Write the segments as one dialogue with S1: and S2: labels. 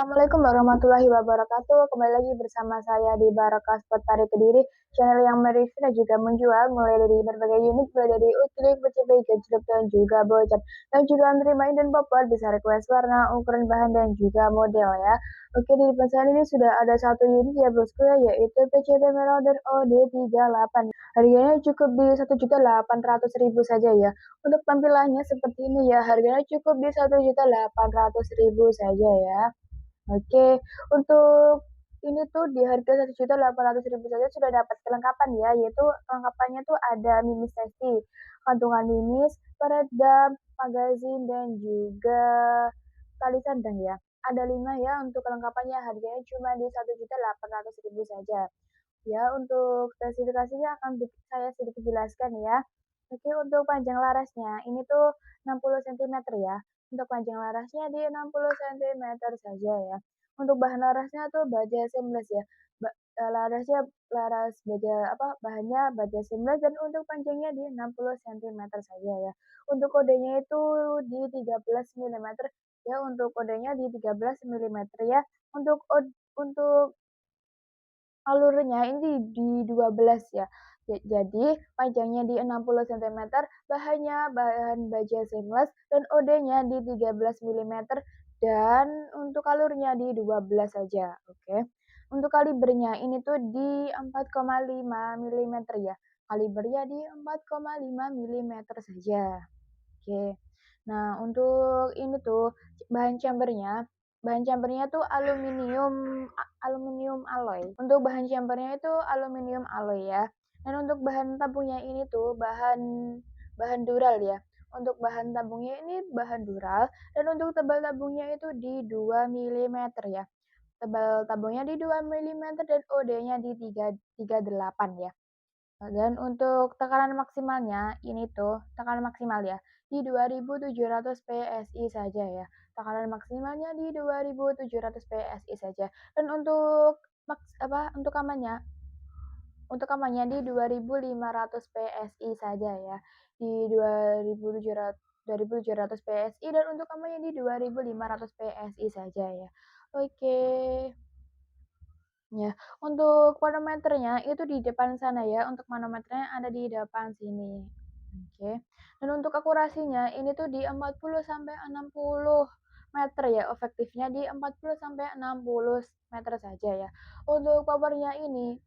S1: Assalamualaikum warahmatullahi wabarakatuh. Kembali lagi bersama saya di Barakas Petari Kediri, channel yang mereview dan juga menjual mulai dari berbagai unit, mulai dari utlik, PCB, gejrot, dan juga bocor. Dan juga menerima dan popor, bisa request warna, ukuran bahan, dan juga model ya. Oke, di depan saya ini sudah ada satu unit ya bosku ya, yaitu PCB Marauder OD38. Harganya cukup di 1.800.000 saja ya. Untuk tampilannya seperti ini ya, harganya cukup di 1.800.000 saja ya. Oke, untuk ini tuh di harga 1.800.000 saja sudah dapat kelengkapan ya, yaitu kelengkapannya tuh ada mini safety, kantungan minis, peredam, magazin, dan juga tali sandang ya. Ada 5 ya untuk kelengkapannya, harganya cuma di 1.800.000 saja. Ya, untuk spesifikasinya akan saya sedikit jelaskan ya. Oke, untuk panjang larasnya ini tuh 60 cm ya. Untuk panjang larasnya di 60 cm saja ya. Untuk bahan larasnya tuh baja seamless ya. Larasnya laras baja bahannya baja seamless dan untuk panjangnya di 60 cm saja ya. Untuk kodenya itu di 13 mm ya, untuk kodenya di 13 mm ya. Untuk alurnya ini di 12 ya. Jadi panjangnya di 60 cm, bahan baja seamless dan OD-nya di 13 mm dan untuk alurnya di 12 saja. Oke. Untuk kalibernya ini tuh di 4,5 mm ya. Kalibernya di 4,5 mm saja. Oke. Nah, untuk ini tuh bahan chambernya tuh aluminium alloy. Untuk bahan chambernya itu aluminium alloy ya. Dan untuk bahan tabungnya ini tuh bahan bahan dural ya. Untuk bahan tabungnya ini bahan dural dan untuk tebal tabungnya itu di 2 mm ya. Tebal tabungnya di 2 mm dan OD-nya di 338 ya. Dan untuk tekanan maksimalnya ini tuh tekanan maksimal ya di 2.700 PSI saja ya. Tekanan maksimalnya di 2.700 PSI saja. Dan untuk amannya di 2.500 PSI saja ya. Di 2.700 PSI dan untuk amannya di 2.500 PSI saja ya. Oke. Ya, untuk manometernya itu di depan sana ya, untuk manometernya ada di depan sini. Oke. Dan untuk akurasinya ini tuh di 40 sampai 60 meter ya, efektifnya di 40 sampai 60 meter saja ya. Untuk powernya ini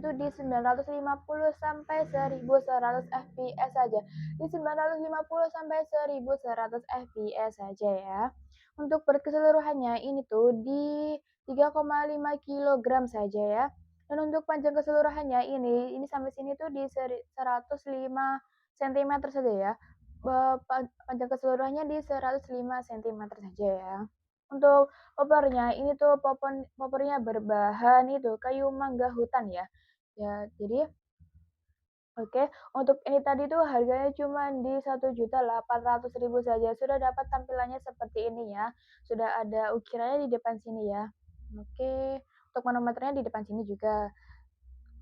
S1: tuh di 950 sampai 1100 fps saja. Di 950 sampai 1100 fps saja ya. Untuk berat keseluruhannya ini tuh di 3,5 kilogram saja ya. Dan untuk panjang keseluruhannya ini sampai sini tuh di 105 cm saja ya. Panjang keseluruhannya di 105 cm saja ya. Untuk poppernya ini tuh poppernya berbahan itu kayu mangga hutan ya. Ya, jadi oke, untuk ini tadi tuh harganya cuma di 1.800.000 saja. Sudah dapat tampilannya seperti ini ya. Sudah ada ukirannya di depan sini ya. Oke, untuk manometernya di depan sini juga.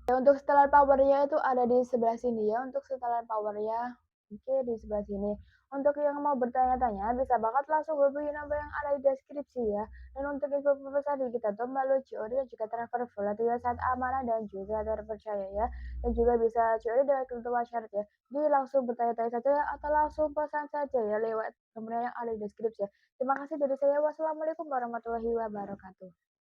S1: Ya, untuk setelan powernya itu ada di sebelah sini ya. Untuk setelan powernya, oke, di sebelah sini. Untuk yang mau bertanya-tanya, bisa banget langsung hubungi nomor yang ada di deskripsi ya. Dan untuk info pesan kita tuh melalui COD dan juga transfer volatil saat amanah dan juga terpercaya ya. Dan juga bisa COD dengan ketentuan syarat ya. Jadi langsung bertanya-tanya saja atau langsung pesan saja ya lewat nomor yang ada di deskripsi ya. Terima kasih dari saya. Wassalamualaikum warahmatullahi wabarakatuh.